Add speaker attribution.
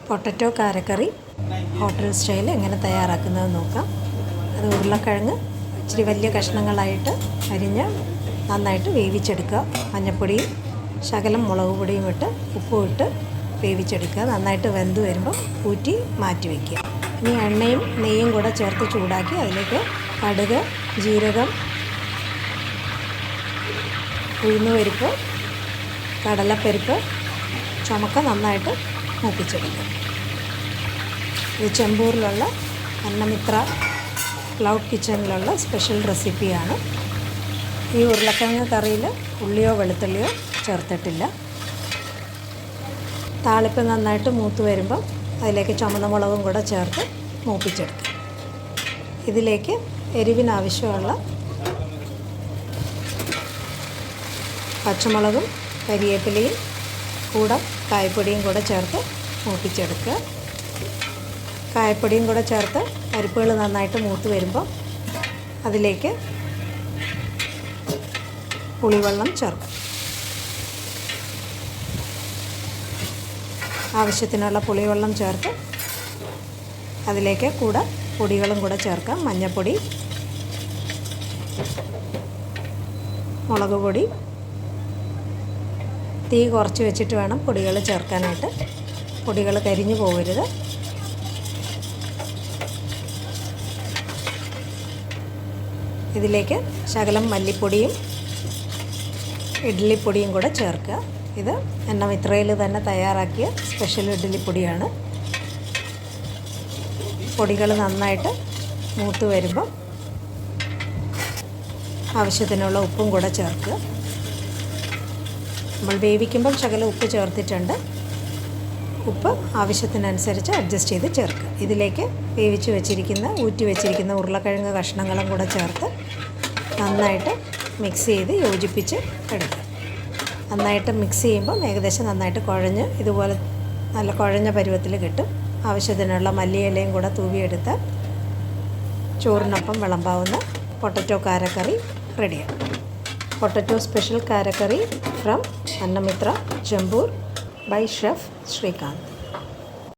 Speaker 1: Potato കാരക്കറി hotel style എങ്ങനെ തയ്യാറാക്കുന്നതെന്ന് നോക്കാം. അത് ഉരുളക്കിഴങ്ങ് ഇച്ചിരി വലിയ കഷ്ണങ്ങളായിട്ട് അരിഞ്ഞ് നന്നായിട്ട് വേവിച്ചെടുക്കുക. മഞ്ഞൾപ്പൊടിയും ശകലം മുളക് പൊടിയും ഇട്ട് ഉപ്പും ഇട്ട് വേവിച്ചെടുക്കുക. നന്നായിട്ട് വെന്ത് വരുമ്പോൾ ഊറ്റി മാറ്റി വയ്ക്കുക. ഇനി എണ്ണയും നെയ്യും കൂടെ ചേർത്ത് ചൂടാക്കി അതിലേക്ക് കടുക്, ജീരകം, ഉഴുന്നുപരിപ്പ്, കടലപ്പരിപ്പ്, ചുമക്ക നന്നായിട്ട് മൂപ്പിച്ചെടുക്കുക. ഇത് ചെമ്പൂരിലുള്ള അന്നമിത്ര ക്ലൗഡ് കിച്ചണിലുള്ള സ്പെഷ്യൽ റെസിപ്പിയാണ്. ഈ ഉരുളക്കിഴങ്ങ് കറിയിൽ ഉള്ളിയോ വെളുത്തുള്ളിയോ ചേർത്തിട്ടില്ല. താളിപ്പ് നന്നായിട്ട് മൂത്ത് വരുമ്പം അതിലേക്ക് ചുമന്ന മുളകും കൂടെ ചേർത്ത് മൂപ്പിച്ചെടുക്കുക. ഇതിലേക്ക് എരിവിനാവശ്യമുള്ള പച്ചമുളകും കരിവേപ്പിലയും കൂടെ കായപ്പൊടിയും കൂടെ ചേർത്ത് മൂപ്പിച്ചെടുക്കുക. കായപ്പൊടിയും കൂടെ ചേർത്ത് പരിപ്പുകൾ നന്നായിട്ട് മൂത്ത് വരുമ്പോൾ അതിലേക്ക് പുളിവെള്ളം ചേർക്കും. ആവശ്യത്തിനുള്ള പുളിവെള്ളം ചേർത്ത് അതിലേക്ക് കൂടെ പൊടികളും കൂടെ ചേർക്കാം. മഞ്ഞൾപ്പൊടി, മുളക് പൊടി. തീ കുറച്ച് വെച്ചിട്ട് വേണം പൊടികൾ ചേർക്കാനായിട്ട്. പൊടികൾ കരിഞ്ഞു പോകരുത്. ഇതിലേക്ക് ശകലം മല്ലിപ്പൊടിയും ഇഡ്ഡലിപ്പൊടിയും കൂടെ ചേർക്കുക. ഇത് അന്നമിത്രയിൽ തന്നെ തയ്യാറാക്കിയ സ്പെഷ്യൽ ഇഡ്ഡലിപ്പൊടിയാണ്. പൊടികൾ നന്നായിട്ട് മൂത്ത് വരുമ്പോൾ ആവശ്യത്തിനുള്ള ഉപ്പും കൂടെ ചേർക്കുക. നമ്മൾ വേവിക്കുമ്പം ശകലം ഉപ്പ് ചേർത്തിട്ടുണ്ട്. ഉപ്പ് ആവശ്യത്തിനനുസരിച്ച് അഡ്ജസ്റ്റ് ചെയ്ത് ചേർക്കുക. ഇതിലേക്ക് ഊറ്റി വെച്ചിരിക്കുന്ന ഉരുളക്കിഴങ്ങ് കഷ്ണങ്ങളും കൂടെ ചേർത്ത് നന്നായിട്ട് മിക്സ് ചെയ്ത് യോജിപ്പിച്ച് എടുക്കുക. നന്നായിട്ട് മിക്സ് ചെയ്യുമ്പം ഏകദേശം നന്നായിട്ട് കുഴഞ്ഞ് ഇതുപോലെ നല്ല കുഴഞ്ഞ പരുവത്തിൽ കിട്ടും. ആവശ്യത്തിനുള്ള മല്ലിയിലയും കൂടെ തൂവിയെടുത്താൽ ചോറിനൊപ്പം വിളമ്പാവുന്ന പൊട്ടറ്റോ കാരക്കറി റെഡിയാണ്. പൊട്ടറ്റോ സ്പെഷ്യൽ കാരക്കറി from Annamitra Chembur by Chef Srikanth.